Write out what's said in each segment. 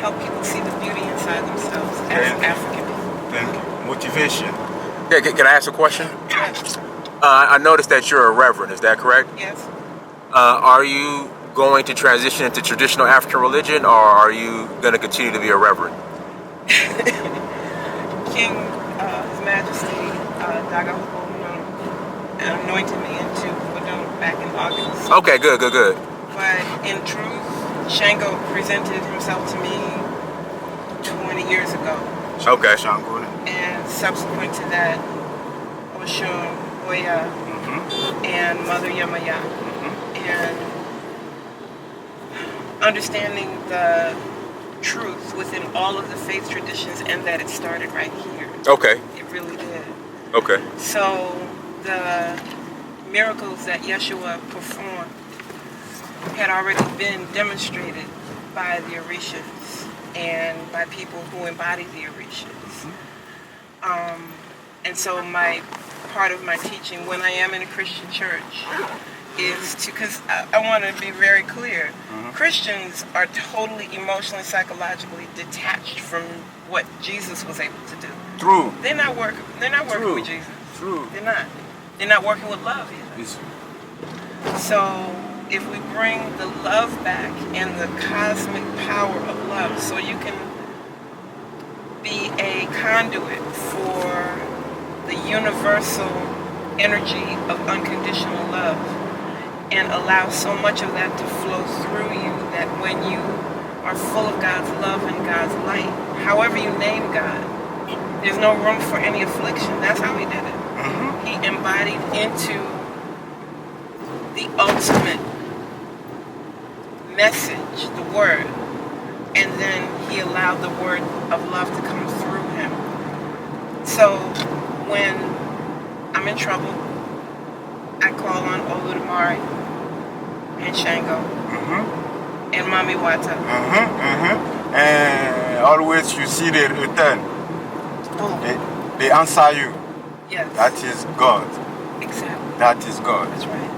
help people see the beauty inside themselves as African. Thank you. Motivation. Yeah, can I ask a question? Yes. I noticed that you're a reverend. Is that correct? Yes. Are you going to transition into traditional African religion, or are you going to continue to be a reverend? King, His Majesty, Daga Hubono anointed me into Wadum back in August. Okay, good. But in truth, Shango presented himself to me 20 years ago. Okay. Shango. And subsequent to that, Oshun, Oya, and Mother Yamaya. And understanding the truth within all of the faith traditions, and that it started right here. Okay. It really did. Okay. So the miracles that Yeshua performed had already been demonstrated by the Orishas and by people who embody the Orishas. And so part of my teaching when I am in a Christian church is to, because I want to be very clear, Christians are totally emotionally, psychologically detached from what Jesus was able to do. True. They're not working with Jesus. True. They're not working with love either. Yes. So if we bring the love back and the cosmic power of love, so you can be a conduit for the universal energy of unconditional love, and allow so much of that to flow through you that when you are full of God's love and God's light, however you name God, there's no room for any affliction. That's how he did it. He embodied into the ultimate message, the word, and then he allowed the word of love to come through him. So when I'm in trouble, I call on Oludumare and Shango and Mami Wata. And always you see the return. Oh, They answer you. yes. That is God. Exactly. That is God. That's right.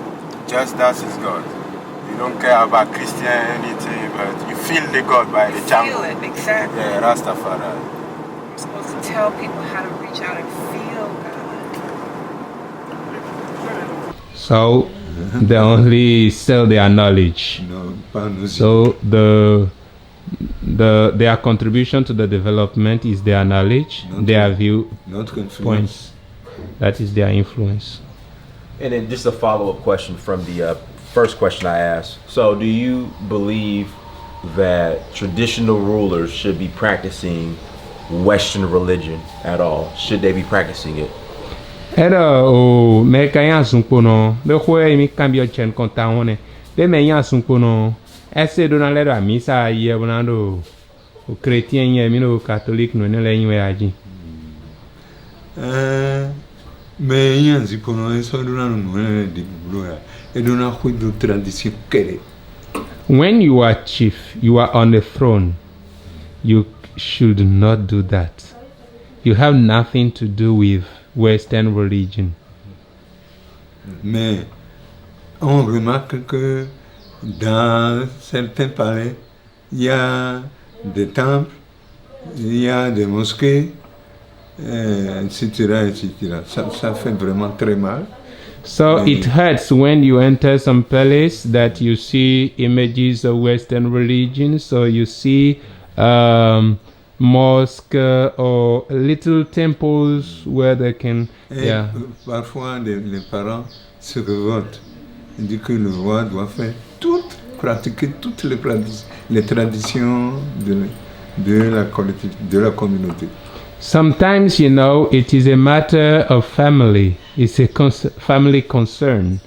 Just that is God. You don't care about Christian anything, but you feel the God by the Feel channel. it, exactly. Yeah, Rastafari. I'm supposed to tell people how to reach out and feel God. So they only sell their knowledge. No, pas nos So their contribution to the development is their knowledge, Not their right. Notre influence. viewpoints. That is their influence. And then just a follow-up question from the first question I asked. So do you believe that traditional rulers should be practicing Western religion at all? Should they be practicing it? Era o me kaya sunkono be khoe mi cambio chen konta one be me ya sunkono ese do na le ra misa ye bonando o chrétien ye mi no catholique no ne le yin we aji. Mais yanzi pono eso dona no de gloria. E dona huidu tradition kere. When you are chief, you are on the throne. You should not do that. You have nothing to do with Western religion. Mais on remarque que dans certains palais, il y a des temples, il y a des mosquées, etc., etc. Ça fait vraiment très mal. So it hurts when you enter some palace that you see images of Western religion. So you see mosque or little temples where they can. Et parfois, les parents se révoltent. Ils disent que le roi doit faire pratiquer toutes les traditions de la communauté. Sometimes, you know, it is a matter of family. It's a family concern.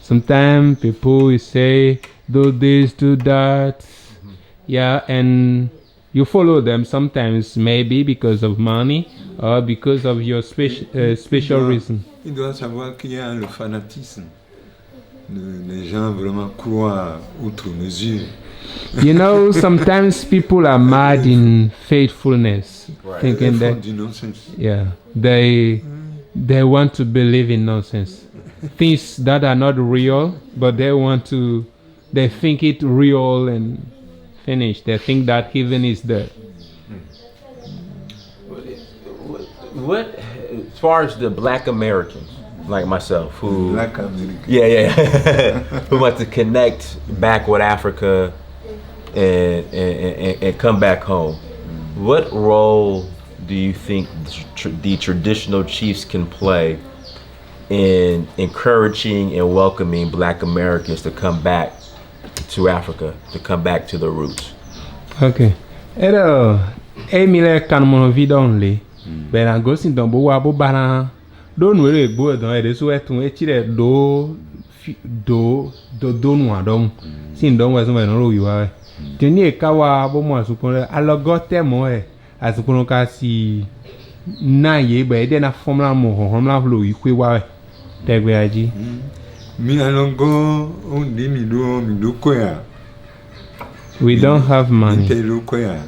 Sometimes people will say, do this, do that. Yeah, and you follow them sometimes, maybe because of money or because of your special reason. Il doit savoir qu'il y a le fanatisme. Les gens vraiment croient outre mesure. You know, sometimes people are mad in faithfulness, thinking that they want to believe in nonsense, things that are not real, but they think it real and finished. They think that heaven is there. What, as far as the Black Americans like myself, who Black American. yeah, who want to connect back with Africa and come back home, what role do you think the traditional chiefs can play in encouraging and welcoming Black Americans to come back to Africa, to come back to their roots? Okay. Era Emile kan mo vidonle. Be na go sin don bo wa bo bana. Do nu re gbo don e de so etun e chire do nu adom. Sin don wa so me no ro wi wa. Tini e ka wa bo mo asukun re alogote mo e asukun ka si na ye be de na formula mo ho la lo yi kwe wa tegbe aji. Mi alongo on di mi do koya. We don't have money. Intelo koya.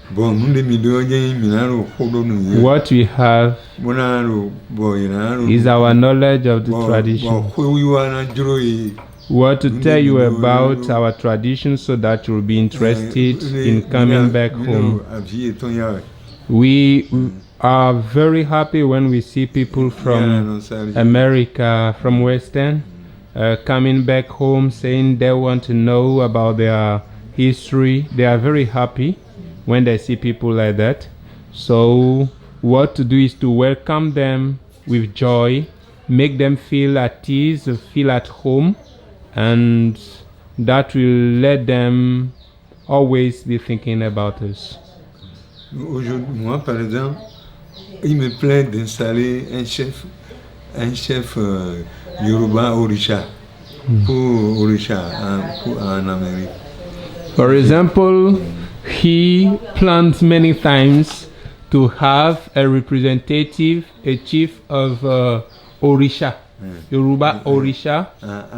Bon, nous de mi do je mi na ro kodo nu ye. What we have Bona ro bo ina ro. is our knowledge of the tradition. Ko wi wa na juro yi. We want to tell you about our tradition so that you'll be interested in coming back home. We are very happy when we see people from America, from Western, coming back home saying they want to know about their history. They are very happy when they see people like that. So what to do is to welcome them with joy, make them feel at ease, feel at home, and that will let them always be thinking about us. Aujourd'hui, moi par exemple, il me plaît d'installer un chef Yoruba Orisha pour Orisha en Amérique. For example, he plans many times to have a representative, a chief of Orisha, Yoruba Orisha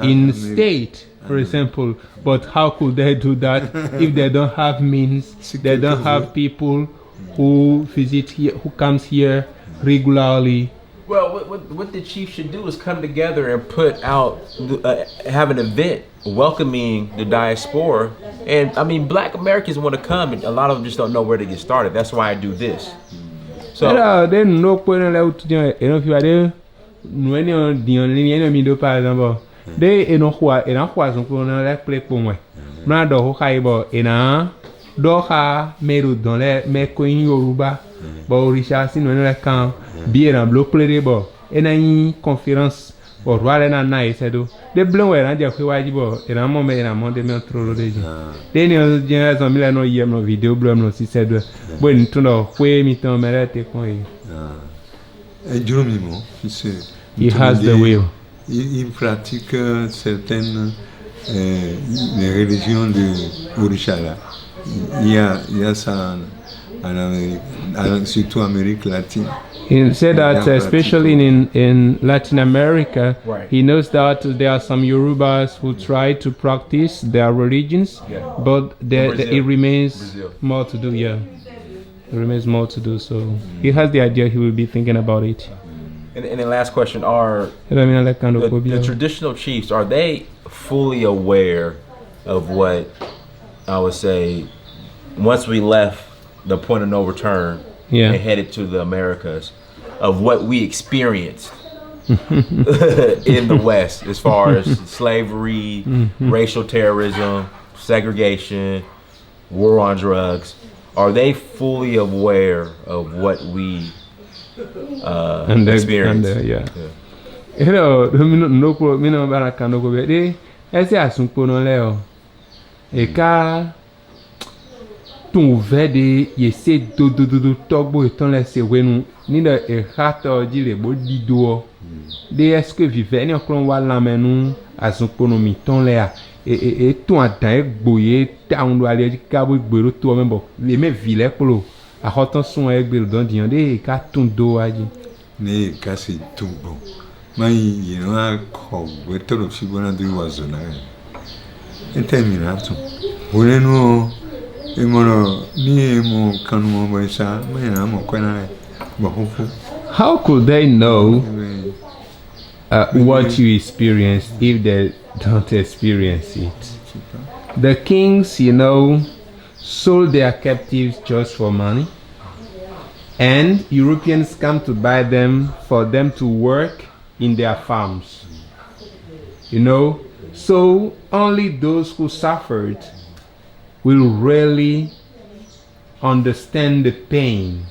in state, for example. But how could they do that if they don't have means, they don't have people who visit here, who comes here regularly? Well, what the chief should do is come together and put out, have an event welcoming the diaspora. And I mean, Black Americans want to come, and a lot of them just don't know where to get started. That's why I do this. So they know when they out there, you know, if you are there, when you're the middle, for example, they know who some people like play for me. Man, do how I bo ina do ha meru don le me ko in Yoruba, but Orisha sin when like can be na blow play bo ina in conference or wale na na isedo de blow we na je kwe waji bo ina mo me ina mo de me trolo de ji de ni o je so mi le no yem no video blow no si sedo bo ni to no kwe mi ton me te kon yi. He has the will. Il pratique certaines les religions de Orisha là. Il y a ça en Amérique, surtout en Amérique latine. He said that especially in Latin America, Right. he knows that there are some Yorubas who try to practice their religions, Yeah. but Brazil. it remains Brazil. more to do. Yeah, it remains more to do. So he has the idea. He will be thinking about it. and the last question are, I mean, like kind of the traditional chiefs, are they fully aware of what I would say once we left the point of no return Yeah. and headed to the Americas, of what we experienced in the West as far as slavery, racial terrorism, segregation, war on drugs? Are they fully aware of what we experienced? yeah. Hello, no pro, me no baraka no go be de. Ese asunpo no le o. E ka tun ve de yese do togbo itan le se wenu ni de e hato ji le bo dido o. De est-ce que vive ni oklon wa la menu asunpo no mi ton le a e tun adan e gboye ta un do ale ji ka bo gbero to me bo le me vile polo a hotan sun e gbero don diyan de e ka tun do aji. Ne kasi tumbo. Mai yina ko wetoro fibona do wazona. Terminato. Voleno emono ni mo kanu mo baisa, mai na mo kwena ba hofu. How could they know what you experienced if they don't experience it? The kings, sold their captives just for money, and Europeans come to buy them for them to work in their farms. So only those who suffered will really understand the pain.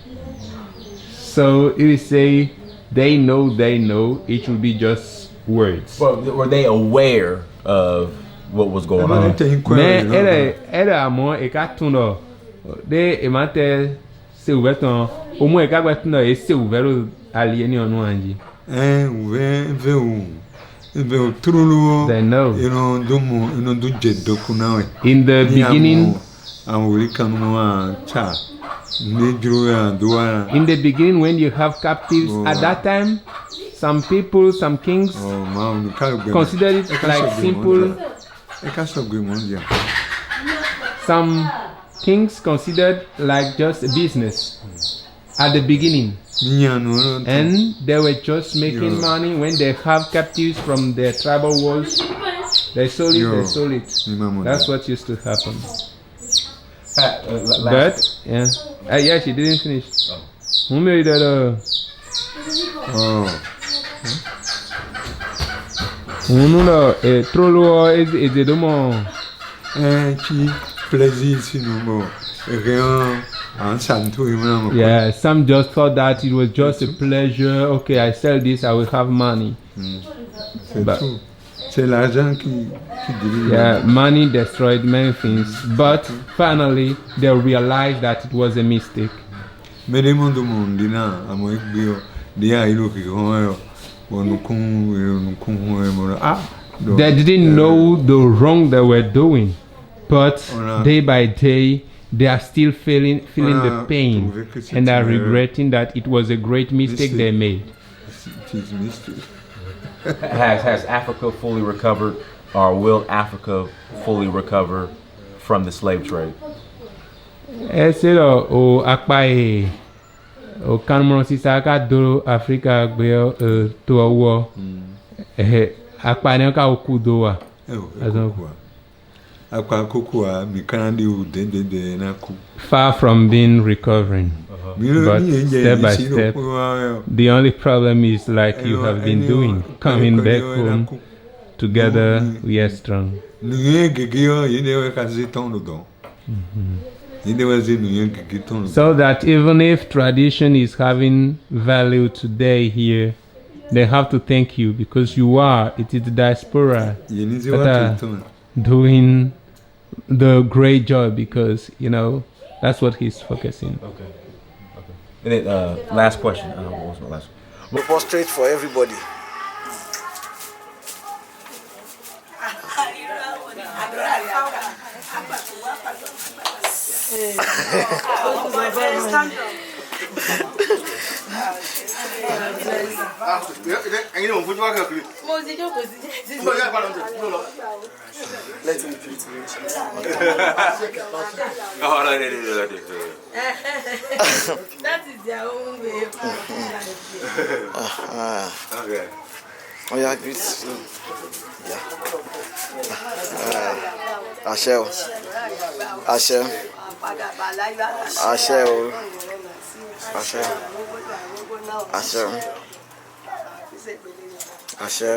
So if you say they know, it will be just words. Well, were they aware of what was going on? Mais elle a moins et qu'à tout non. Des et matin c'est ouvert au moins qu'à tout non et c'est ouvert aliéné en anji. They know. In the beginning, when you have captives, at that time, some people, some kings considered it like simple. Some kings considered like just a business at the beginning. And they were just making money when they have captives from their tribal wars. They sold it. That's what used to happen. But, yeah, she didn't finish. Who made that? Trop lourd et des demandes. Plaisir, sinon, rien. Yeah, some just thought that it was just a pleasure. Okay, I sell this, I will have money. Yeah, money destroyed many things, but finally they realized that it was a mistake. They didn't know the wrong they were doing, but day by day they are still feeling the pain and are regretting that it was a great mistake they made. Has Africa fully recovered, or will Africa fully recover from the slave trade? C'est là au akpae au Cameroun si ça ka do Africa gbe to owo akpa ne ka okudo wa far from being recovering. But step by step, the only problem is like you have been doing, coming back home together, we are strong. So that even if tradition is having value today here, they have to thank you because it is the diaspora that are doing the great job because, that's what he's focusing. Okay. And then, last question. What was my last one? Prostrate for everybody. Let me pray to you. That is their own way. Okay. Oh yeah, great. Yeah. Ashe. Ashe. Ashe. Ashe. Ashe. Ashe.